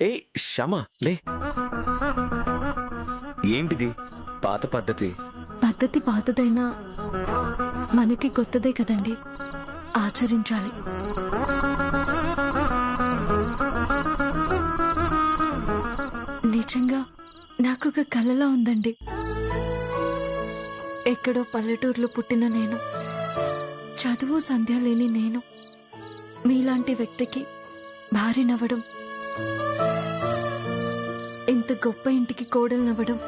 ఏ శ్యామ లే. ఏంటిది? పాత పద్ధతి. పద్ధతి పాతదైనా మనకి కొత్తదే కదండి, ఆచరించాలి. నిజంగా నాకొక కలలా ఉందండి. ఎక్కడో పల్లెటూరులో పుట్టిన నేను, చదువు సంధ్య లేని నేను మీలాంటి వ్యక్తికి భార్యనవ్వడం, ఇంత గొప్ప ఇంటికి కోడలనవ్వడం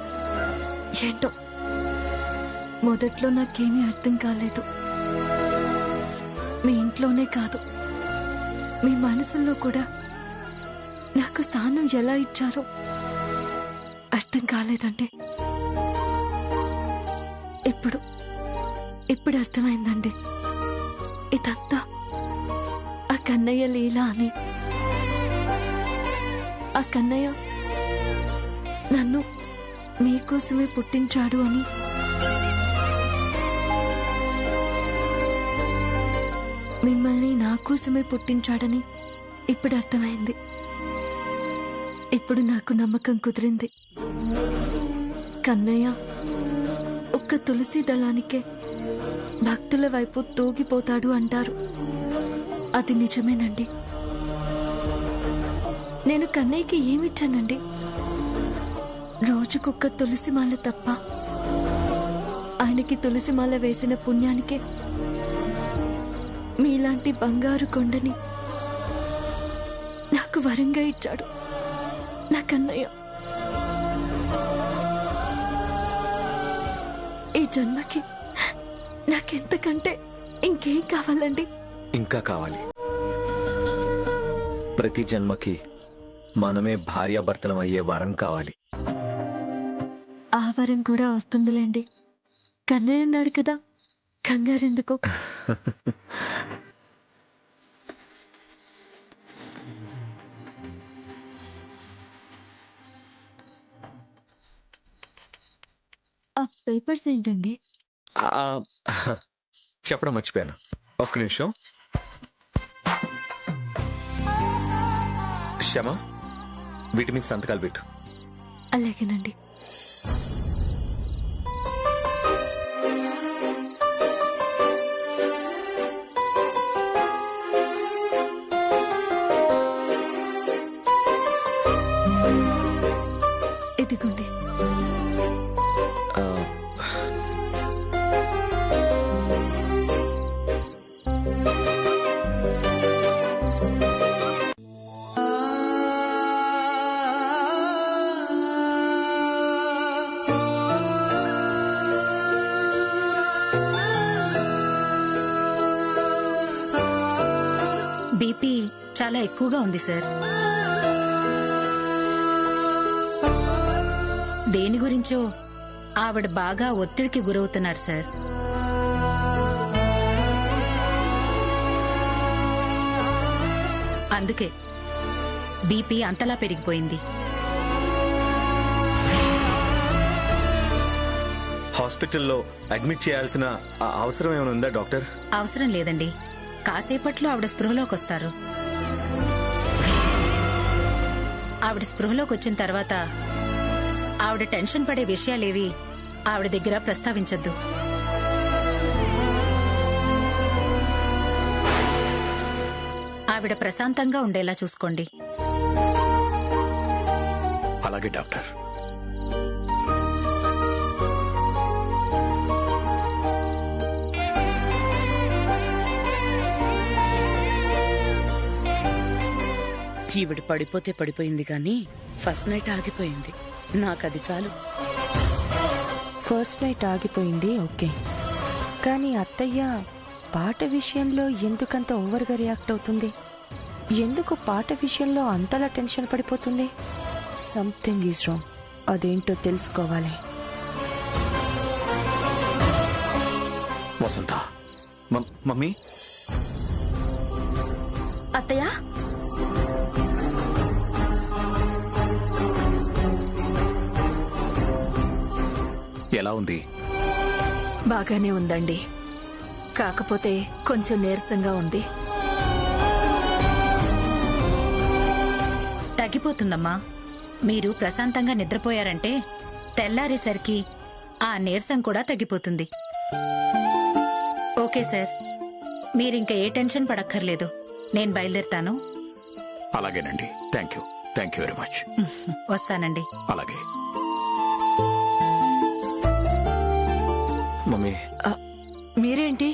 ఏంటో మొదట్లో నాకేమీ అర్థం కాలేదు. మీ ఇంట్లోనే కాదు, మీ మనసుల్లో కూడా నాకు స్థానం ఎలా ఇచ్చారో అర్థం కాలేదండి. ఇప్పుడు అర్థమైందండి. ఇదంతా ఆ కన్నయ్య లీల అని. ఆ కన్నయ్య నన్ను మీకోసమే పుట్టించాడు అని. మిమ్మల్ని నా కోసమే పుట్టించాడని ఇప్పుడు అర్థమైంది. ఇప్పుడు నాకు నమ్మకం కుదిరింది. కన్నయ్య ఒక్క తులసి దళానికే భక్తుల వైపు తూగిపోతాడు అంటారు. అది నిజమేనండి. నేను కన్నయ్యకి ఏమిచ్చానండి? రోజుకొక్క తులసిమాల తప్ప. ఆయనకి తులసిమాల వేసిన పుణ్యానికే మీలాంటి బంగారు కొండని నాకు వరంగా ఇచ్చాడు నా కన్నయ్య. ఈ జన్మకి నాకెంతకంటే ఇంకేం కావాలండి? ఇంకా కావాలి. ప్రతి జన్మకి మనమే భార్యాభర్తలం అయ్యే వరం కావాలి. ఆ వరం కూడా వస్తుందిలేండి. కన్నయ్య అన్నాడు కదా, కంగారెందుకు? ఆ పేపర్స్ ఏంటండి? ఆ, చెప్పడం మర్చిపోయాను. ఒక్క నిమిషం. శ్యామ, వీటి మీద సంతకాలు పెట్టు. అలాగేనండి. ఇదిగోండి. ఆ, బీపీ చాలా ఎక్కువగా ఉంది సార్. దేని గురించో ఆవిడ బాగా ఒత్తిడికి గురవుతున్నారు సార్. అందుకే బీపీ అంతలా పెరిగిపోయింది. హాస్పిటల్లో అడ్మిట్ చేయాల్సిన అవసరం ఏమైనా ఉందా డాక్టర్? అవసరం లేదండి, కాసేపట్లో ఆవిడ స్పృహలోకి వస్తారు. ఆవిడ స్పృహలోకి వచ్చిన తర్వాత ఆవిడ టెన్షన్ పడే విషయాలేవి ఆవిడ దగ్గర ప్రస్తావించొద్దు. ఆవిడ ప్రశాంతంగా ఉండేలా చూసుకోండి. అలాగే డాక్టర్. ఈవిడ పడిపోతే పడిపోయింది కానీ ఫస్ట్ నైట్ ఆగిపోయింది. నాకది చాలు. ఫస్ట్ నైట్ ఆగిపోయింది ఓకే, కానీ అత్తయ్య పాట విషయంలో ఎందుకంత ఓవర్గా రియాక్ట్ అవుతుంది? ఎందుకు పాట విషయంలో అంతలా టెన్షన్ పడిపోతుంది? Something is wrong. అదేంటో తెలుసుకోవాలి. వసంత, మమ్మీ. అత్తయ్య, ఎలా ఉంది? బాగానే ఉందండి, కాకపోతే కొంచెం నీరసంగా ఉంది. తగ్గిపోతుందమ్మా. మీరు ప్రశాంతంగా నిద్రపోయారంటే తెల్లారేసరికి ఆ నీరసం కూడా తగ్గిపోతుంది. ఓకే సార్, మీరింక ఏ టెన్షన్ పడక్కర్లేదు. నేను బయలుదేరుతాను. అలాగేనండి. Thank you very much. వస్తానండి. అలాగే. మమ్మీ, మీరేంటి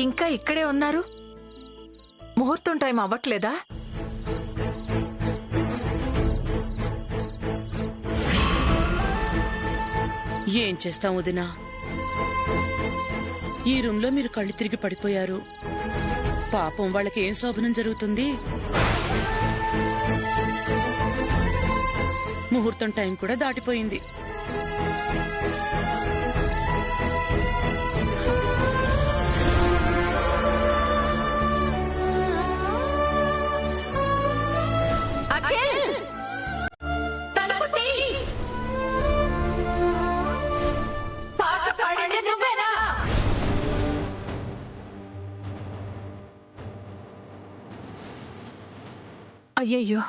ఇంకా ఇక్కడే ఉన్నారు? ముహూర్తం టైం అవ్వట్లేదా? ఏం చేస్తాం వదినా? ఈ రూమ్లో మీరు కళ్ళు తిరిగి పడిపోయారు. పాపం వాళ్ళకి ఏం శోభనం జరుగుతుంది? ముహూర్తం టైం కూడా దాటిపోయింది. అయ్యయ్యో,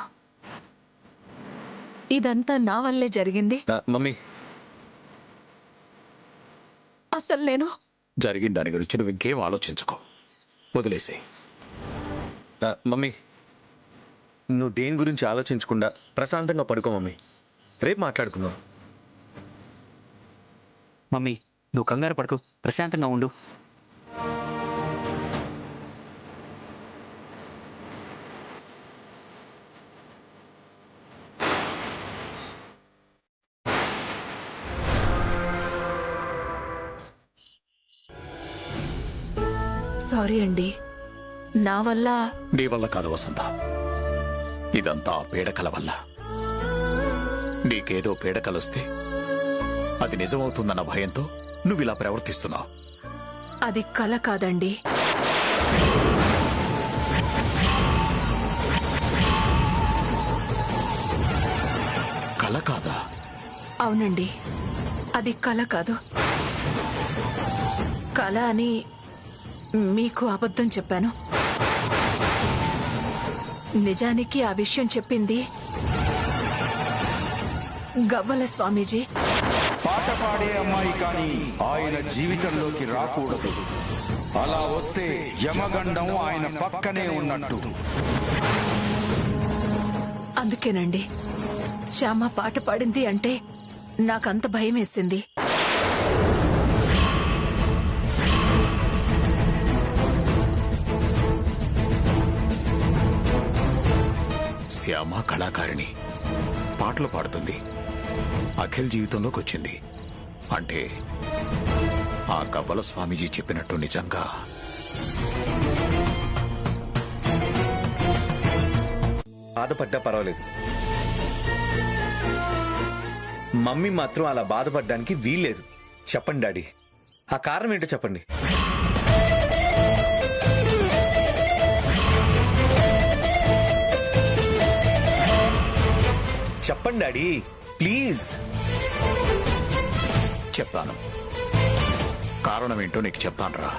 ఇదంతా నా వల్లే జరిగింది. మమ్మీ, అసలు నేను జరిగిన దాని గురించి నువ్వు ఇంకేం ఆలోచించుకో, వదిలేసే. మమ్మీ, నువ్వు దేని గురించి ఆలోచించకుండా ప్రశాంతంగా పడుకో మమ్మీ. రేపు మాట్లాడుకుందాం. మమ్మీ, నువ్వు కంగారు పడకు, ప్రశాంతంగా ఉండు. సారీ అండి, నా వల్ల. నీ వల్ల కాదు వసంత, ఇదంతా ఆ పీడకల వల్ల. నీకేదో పీడకలొస్తే అది నిజమవుతుందన్న భయంతో నువ్విలా ప్రవర్తిస్తున్నావు. అది కల కాదండి. కల కాదా? అవునండి, అది కల కాదు. కల అని మీకు అబద్ధం చెప్పాను. నిజానికి ఆ విషయం చెప్పింది గవ్వల స్వామీజీ. పాట పాడే అమ్మాయి కానీ ఆయన జీవితంలోకి రాకూడదు. అలా వస్తే యమగండం ఆయన పక్కనే ఉన్నట్టు. అందుకేనండి శ్యామ పాట పాడింది అంటే నాకంత భయం వేసింది. శ్యామ కళాకారిణి, పాటలు పాడుతుంది, అఖిల్ జీవితంలోకి వచ్చింది అంటే ఆ గవ్వల స్వామీజీ చెప్పినట్టు నిజంగా బాధపడ్డా పర్వాలేదు. మమ్మీ మాత్రం అలా బాధపడ్డానికి వీల్లేదు. చెప్పండి డాడీ, ఆ కారణం ఏంటో చెప్పండి. చెప్పండి డాడీ, ప్లీజ్. చెప్తాను, కారణమేంటో నీకు చెప్తానురా.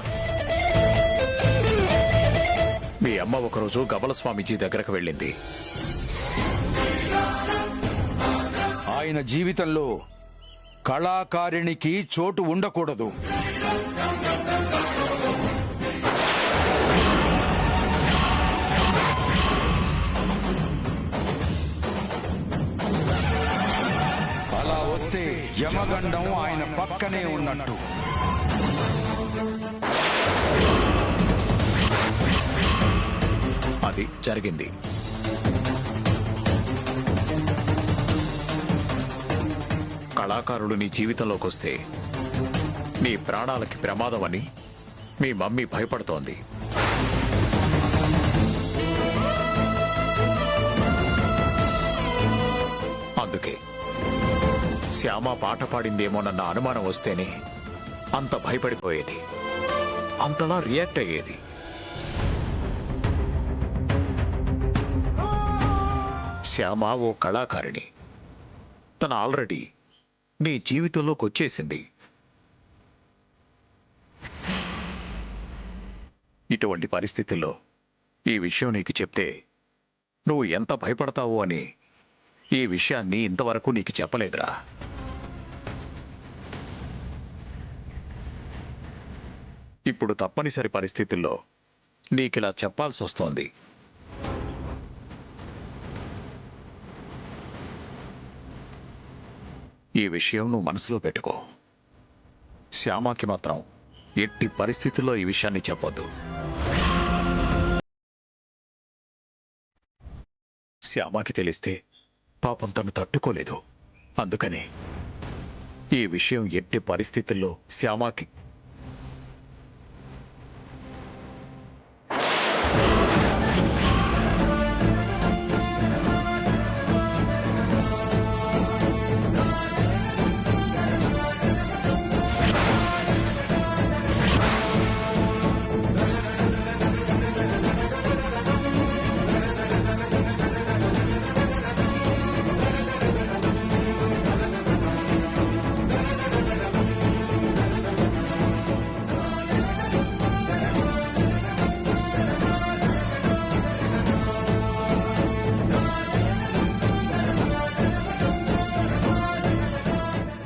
మీ అమ్మ ఒకరోజు గవ్వల స్వామీజీ దగ్గరకు వెళ్ళింది. ఆయన జీవితంలో కళాకారిణికి చోటు ఉండకూడదు. అలా వస్తే యమగండం ఆయన పక్కనే ఉన్నట్టు. అది జరిగింది. కళాకారుడు నీ జీవితంలోకి వస్తే నీ ప్రాణాలకి ప్రమాదమని మీ మమ్మీ భయపడుతోంది. అందుకే శ్యామ పాట పాడిందేమోనన్న అనుమానం వస్తేనే అంత భయపడిపోయేది, అంతలా రియాక్ట్ అయ్యేది. శ్యామ ఓ కళాకారిణి, తను ఆల్రెడీ నీ జీవితంలోకి వచ్చేసింది. ఇటువంటి పరిస్థితుల్లో ఈ విషయం నీకు చెప్తే నువ్వు ఎంత భయపడతావు అని ఈ విషయాన్ని ఇంతవరకు నీకు చెప్పలేదురా. ఇప్పుడు తప్పనిసరి పరిస్థితుల్లో నీకిలా చెప్పాల్సి వస్తోంది. ఈ విషయం నువ్వు మనసులో పెట్టుకో. శ్యామకి మాత్రం ఎట్టి పరిస్థితుల్లో ఈ విషయాన్ని చెప్పొద్దు. శ్యామకి తెలిస్తే పాపం తను తట్టుకోలేదు. అందుకని ఈ విషయం ఎట్టి పరిస్థితుల్లో శ్యామకి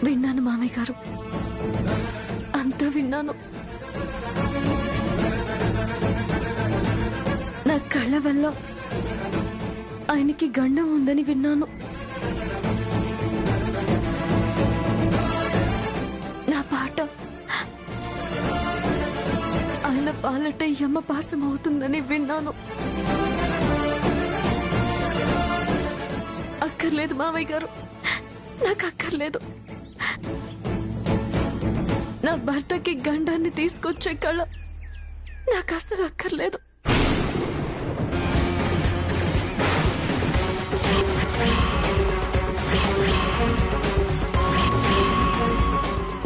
విన్నాను మామయ్య గారు, అంతా విన్నాను. నా కళ్ళ వల్ల ఆయనకి గండం ఉందని విన్నాను. నా పాట ఆయన పాలట యమపాసం అవుతుందని విన్నాను. అక్కర్లేదు మామయ్య గారు, నాకు అక్కర్లేదు. నా భర్తకి గండాన్ని తీసుకొచ్చే కళ నాకు అసలు అక్కర్లేదు.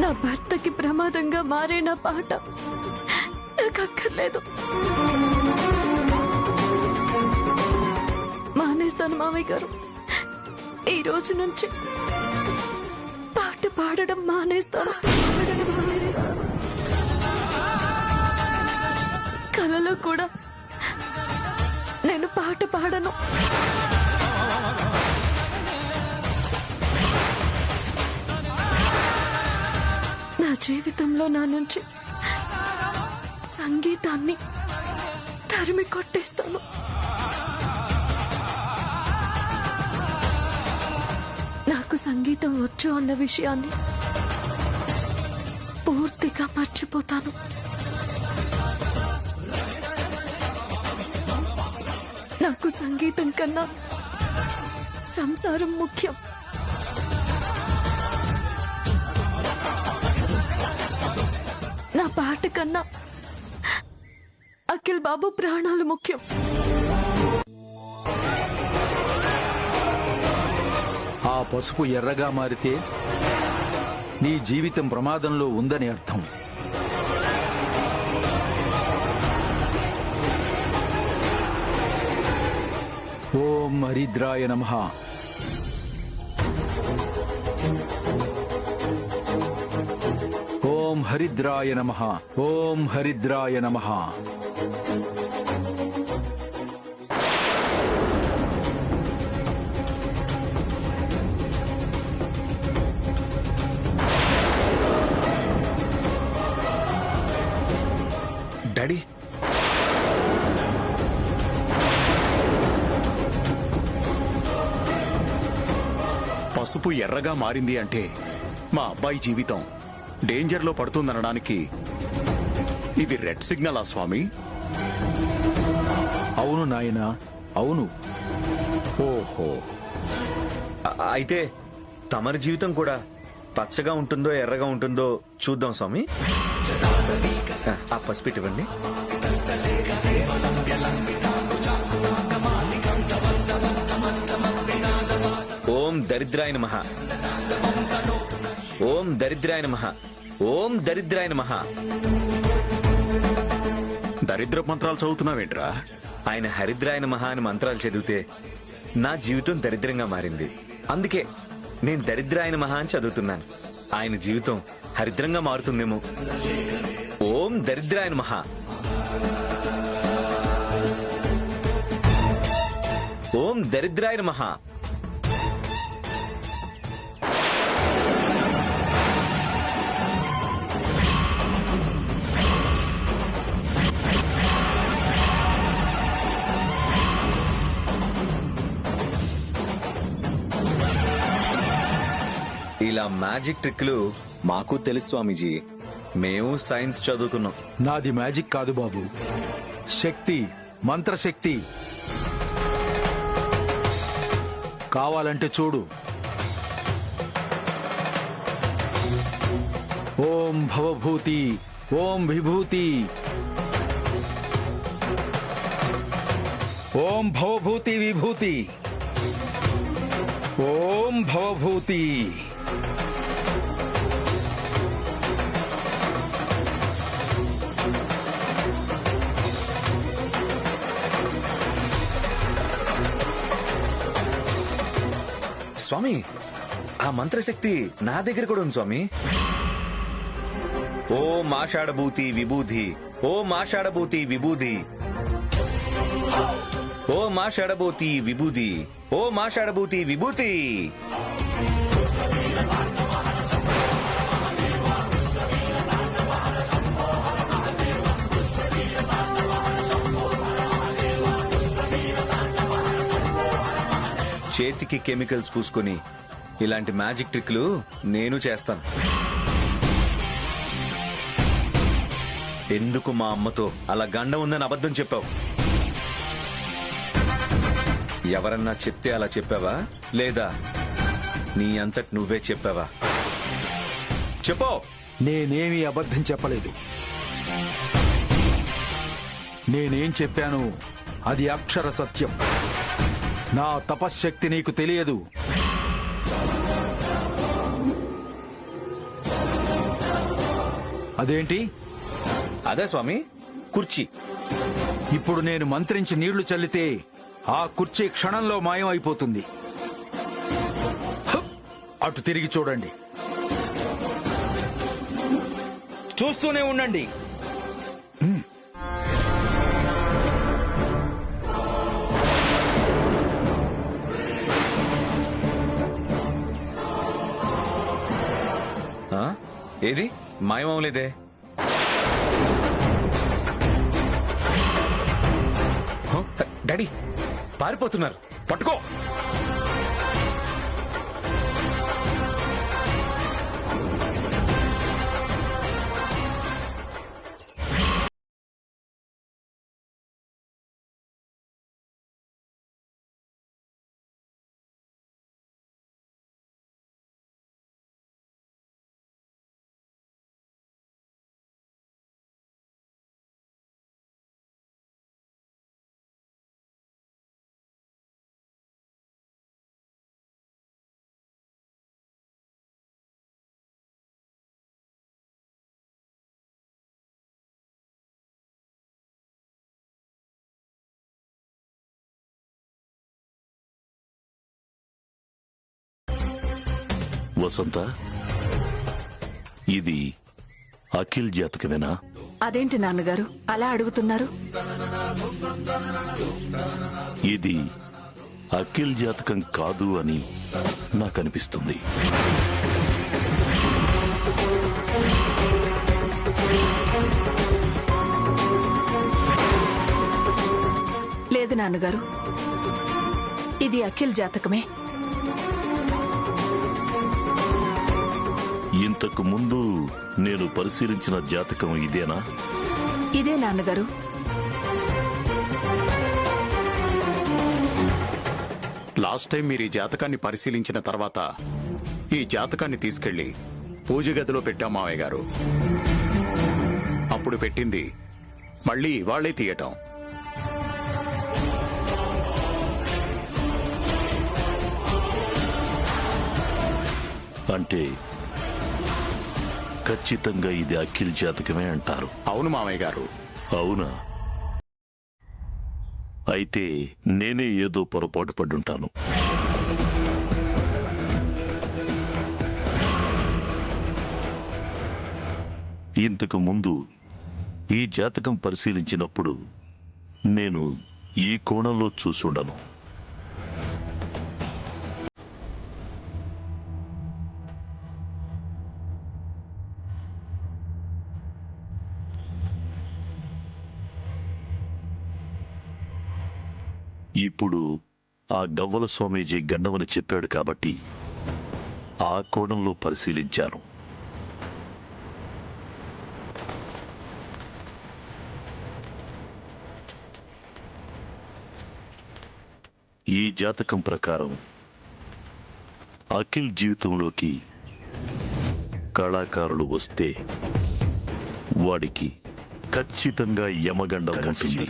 నా భర్తకి ప్రమాదంగా మారే నా పాట నాకు అక్కర్లేదు. మానేస్తాను మామయ్య గారు. ఈ రోజు నుంచి పాట పాడడం మానేస్తాను. కలలో కూడా నేను పాట పాడను. నా జీవితంలో నా నుంచి సంగీతాన్ని తరిమి కొట్టేస్తాను. నాకు సంగీతం వచ్చు అన్న విషయాన్ని పూర్తిగా మర్చిపోతాను. నాకు సంగీతం కన్నా సంసారం ముఖ్యం. నా పాట కన్నా అఖిల్ బాబు ప్రాణాలు ముఖ్యం. ఆ పసుపు ఎర్రగా మారితే నీ జీవితం ప్రమాదంలో ఉందని అర్థం. ఓం హరిద్రాయ నమః. ఓం హరిద్రాయ నమః. ఓం హరిద్రాయ నమః. డాడీ, పసుపు ఎర్రగా మారింది అంటే మా అబ్బాయి జీవితం డేంజర్లో పడుతుందనడానికి ఇది రెడ్ సిగ్నలా స్వామి? అవును నాయనా, అవును. ఓహో, అయితే తమరి జీవితం కూడా పచ్చగా ఉంటుందో ఎర్రగా ఉంటుందో చూద్దాం స్వామి. ఆ పసిపిట్ ఇవ్వండి. ఓం దరిద్రాయ నమః. ఓం దరిద్రాయ నమః. ఓం దరిద్రాయ నమః. దరిద్ర మంత్రాలు చదువుతున్నావేంట్రా? ఆయన హరిద్రాయ నమః అని మంత్రాలు చదివితే నా జీవితం దరిద్రంగా మారింది. అందుకే నేను దరిద్రాయ నమః అని చదువుతున్నాను. ఆయన జీవితం హరిద్రంగా మారుతుందేమో. ఓం దరిద్రాయ నమః. ఓం దరిద్రాయ నమః. ఇలా మ్యాజిక్ ట్రిక్లు మాకు తెలుసు స్వామీజీ. మేము సైన్స్ చదువుకున్నాం. నాది మ్యాజిక్ కాదు బాబు, శక్తి, మంత్రశక్తి. కావాలంటే చూడు. ఓం భవభూతి, ఓం విభూతి, ఓం భవభూతి విభూతి, ఓం భవభూతి. స్వామి, ఆ మంత్రశక్తి నా దగ్గర కూడా ఉంది స్వామి. ఓం ఆషాఢభూతి విభూతి, ఓం ఆషాఢభూతి విభూతి, ఓం ఆషాఢభూతి విభూతి, ఓం ఆషాఢభూతి విభూతి. చేతికి కెమికల్స్ పూసుకొని ఇలాంటి మ్యాజిక్ ట్రిక్లు నేను చేస్తాను. ఎందుకు మా అమ్మతో అలా గండం ఉందని అబద్ధం చెప్పావు? ఎవరన్నా చెప్తే అలా చెప్పావా, లేదా నీ అంతటి నువ్వే చెప్పావా? చెప్పు. నేనేమీ అబద్ధం చెప్పలేదు. నేనేం చెప్పాను అది అక్షర సత్యం. నా తపశ్శక్తి నీకు తెలియదు. అదేంటి? అదే స్వామి, కుర్చీ. ఇప్పుడు నేను మంత్రించి నీళ్లు చల్లితే ఆ కుర్చీ క్షణంలో మాయం అయిపోతుంది. అటు తిరిగి చూడండి, చూస్తూనే ఉండండి. ఏది మాయమవలేదే? డాడీ పారిపోతున్నారు, పట్టుకో. వసంత, ఇది అఖిల్ జాతకమేనా? అదేంటి నాన్నగారు అలా అడుగుతున్నారు? ఇది అఖిల్ జాతకం కాదు అని నాకు అనిపిస్తుంది. లేదు నాన్నగారు, ఇది అఖిల్ జాతకమే. ఇంతకు ముందు నేను పరిశీలించిన జాతకం ఇదేనా? ఇదే నాన్నగారు. లాస్ట్ టైం మీరు ఈ జాతకాన్ని పరిశీలించిన తర్వాత ఈ జాతకాన్ని తీసుకెళ్లి పూజ గదిలో పెట్టాం మావయ్య గారు. అప్పుడు పెట్టింది మళ్ళీ వాళ్లే తీయటం. అంటే ఖచ్చితంగా ఇది అఖిల్ జాతకమే అంటారు? అవును మామయ్య గారు. అవునా? అయితే నేనే ఏదో పొరపాటు పడ్డుంటాను. ఇంతకు ముందు ఈ జాతకం పరిశీలించినప్పుడు నేను ఈ కోణంలో చూసుండను. ఇప్పుడు ఆ గవ్వల స్వామీజీ గండమని చెప్పాడు కాబట్టి ఆ కోణంలో పరిశీలించాను. ఈ జాతకం ప్రకారం అఖిల్ జీవితంలోకి కళాకారులు వస్తే వాడికి ఖచ్చితంగా యమగండం ఉంటుంది.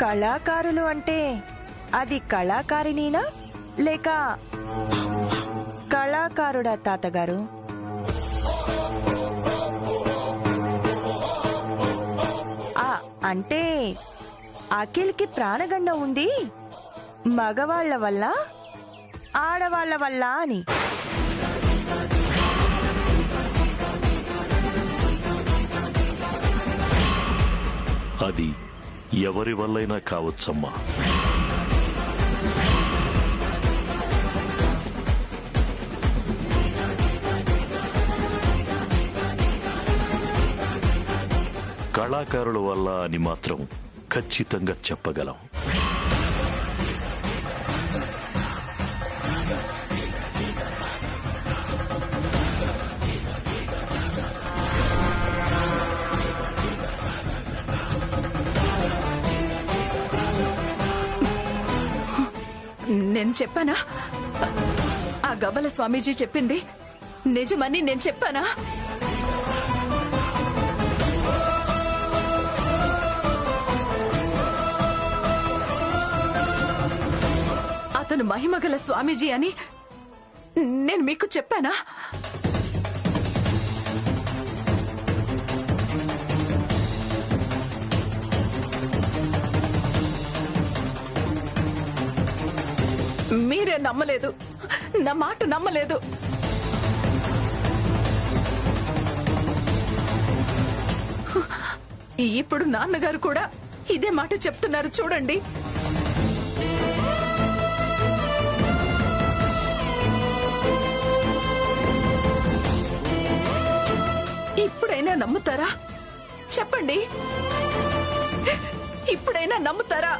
కళాకారులు అంటే అది కళాకారిణీనా లేక కళాకారుడా తాతగారు? అంటే అఖిల్కి ప్రాణగండం ఉంది మగవాళ్ల వల్ల ఆడవాళ్ల వల్ల అని. అది ఎవరి వల్లైనా కావచ్చమ్మా. కళాకారుల వల్ల అని మాత్రం ఖచ్చితంగా చెప్పగలం. నేను చెప్పానా? ఆ గవ్వల స్వామీజీ చెప్పింది నిజమని నేను చెప్పానా? అతను మహిమగల స్వామీజీ అని నేను మీకు చెప్పానా? మీరే నమ్మలేదు, నా మాట నమ్మలేదు. ఇప్పుడు నాన్నగారు కూడా ఇదే మాట చెప్తున్నారు చూడండి. ఇప్పుడైనా నమ్ముతారా? చెప్పండి, ఇప్పుడైనా నమ్ముతారా?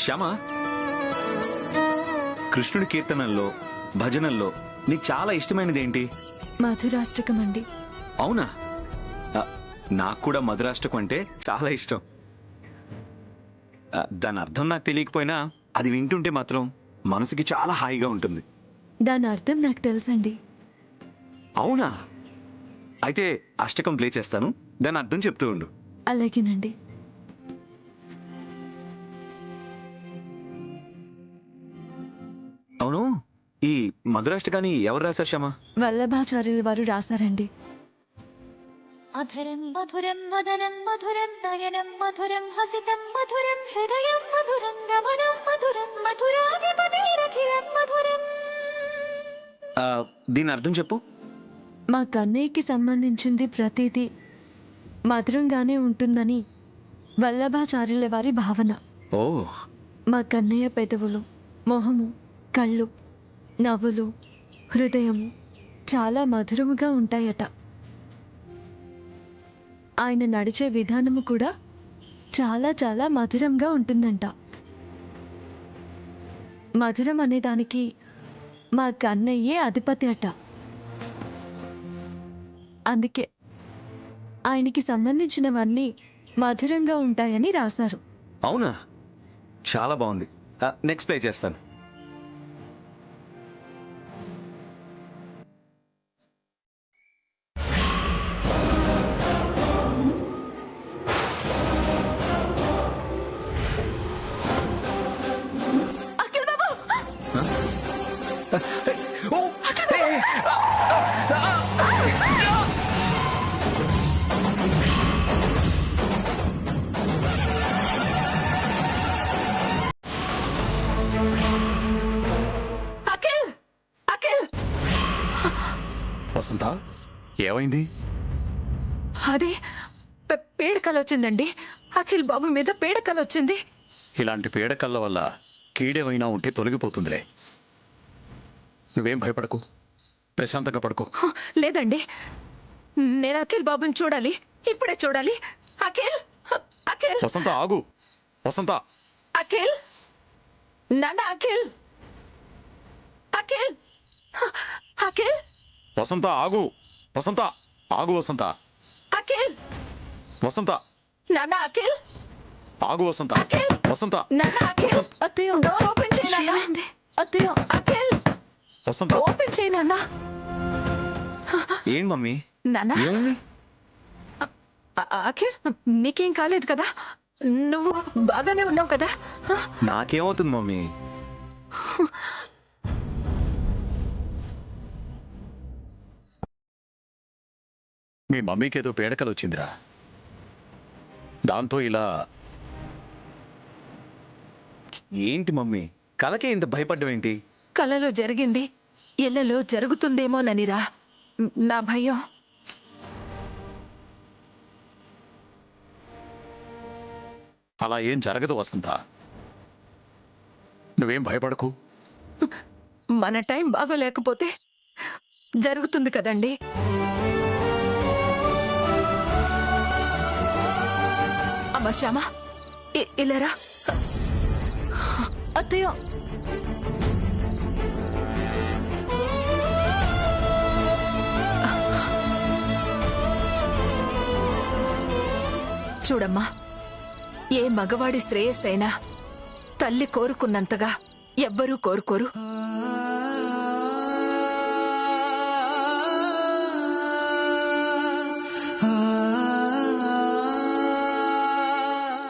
శ్యామ, కృష్ణుడి కీర్తనల్లో భజనల్లో నీకు చాలా ఇష్టమైనది ఏంటి? మధురాష్టకం అండి. అవునా? నాకు కూడా మధురాష్టకం అంటే చాలా ఇష్టం. దాని అర్థం నాకు తెలియకపోయినా అది వింటుంటే మాత్రం మనసుకి చాలా హాయిగా ఉంటుంది. దాని అర్థం నాకు తెలుసండి. అవునా? అయితే అష్టకం ప్లే చేస్తాను, దాని అర్థం చెప్తూ ఉండు. అలాగేనండి. అవును, ఈ మధురాష్టకాన్ని ఎవరు రాశారు శ్యామ? వల్లభాచార్యుల వారు రాశారండి. అధరం మధురం వదనం మధురం నయనం మధురం హసితం మధురం హృదయం మధురం గమనం మధురం మధురాధిపతిరఖిలం మధురం. దీని అర్థం చెప్పు. మా కన్నయ్యకి సంబంధించింది ప్రతిదీ మధురంగానే ఉంటుందని వల్లభాచార్యుల వారి భావన. ఓ. మా కన్నయ్య పెదవులు, మొహము, కళ్ళు, నవ్వులు, హృదయము చాలా మధురముగా ఉంటాయట. ఆయన నడిచే విధానము కూడా చాలా చాలా మధురంగా ఉంటుందంట. మధురం అనే దానికి మా కన్నయ్యే అధిపతి అట. అందుకే ఆయనకి సంబంధించినవన్నీ మధురంగా ఉంటాయని రాశారు. అవునా, చాలా బాగుంది. నెక్స్ట్ ప్లే చేస్తాను. అఖిల్ బాబు అఖిల్ అఖిల్ వసంత, ఏమైంది? అదే పీడకల వచ్చిందండి. అఖిల్ బాబు మీద పీడకల వచ్చింది. ఇలాంటి పీడకళ్ళ వల్ల కీడేమైనా ఉంటే తొలగిపోతుందిలే. నువ్వేం భయపడకు, ప్రశాంతంగా పడుకో. లేదండి, నేను అఖిల్ బాబుని చూడాలి, ఇప్పుడే చూడాలి. అఖిల్ అఖిల్ వసంత ఆగు. వసంత, అఖిల్ నాన్న అఖిల్ అఖిల్ అఖిల్ వసంత ఆగు. వసంత ఆగు. వసంత, అఖిల్ వసంత నాన్న అఖిల్ ఆగు. వసంత, వసంత, నాన్న అఖిల్ అత్తయ్య డోర్ ఓపెన్ చేయి నాన్న. అత్తయ్య అఖిల్ వసంత ఓపెన్ చేయి నాన్న. ఏంటి మమ్మీ, నాన్న ఏమైంది? అఖిల్ నీకేం కాలేదు కదా? నువ్వు బాగానే ఉన్నావు కదా? నాకేమవుతుంది మమ్మీ? మీ మమ్మీకి ఏదో పీడకలు వచ్చిందిరా. దాంతో ఇలా. ఏంటి మమ్మీ, కలకే ఇంత భయపడ్డం ఏంటి? కలలో జరిగింది ఇళ్లలో జరుగుతుందేమోననిరా నా భయం. అలా ఏం జరగదు వసంత, నువ్వేం భయపడకు. మన టైం బాగోలేకపోతే జరుగుతుంది కదండి. అమ్మ శ్యామ, ఇలారా. అత్తయ్య చూడమ్మా, ఏ మగవాడి శ్రేయస్సైనా తల్లి కోరుకున్నంతగా ఎవ్వరూ కోరుకోరు.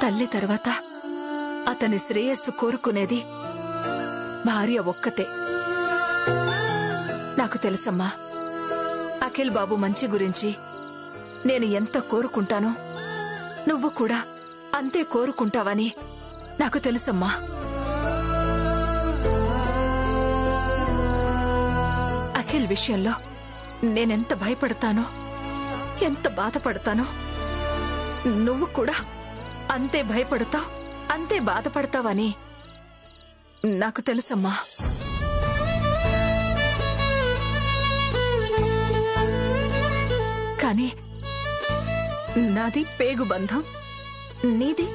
తల్లి తర్వాత అతని శ్రేయస్సు కోరుకునేది భార్య ఒక్కతే. నాకు తెలుసమ్మా, అఖిల్ బాబు మంచి గురించి నేను ఎంత కోరుకుంటానో నువ్వు కూడా అంతే కోరుకుంటావని నాకు తెలుసమ్మా. అఖిల్ విషయంలో నేనెంత భయపడతానో, ఎంత బాధపడతానో నువ్వు కూడా అంతే భయపడతావు, అంతే బాధపడతావని నాకు తెలుసమ్మా. కానీ నాది పేగు బంధం, నీది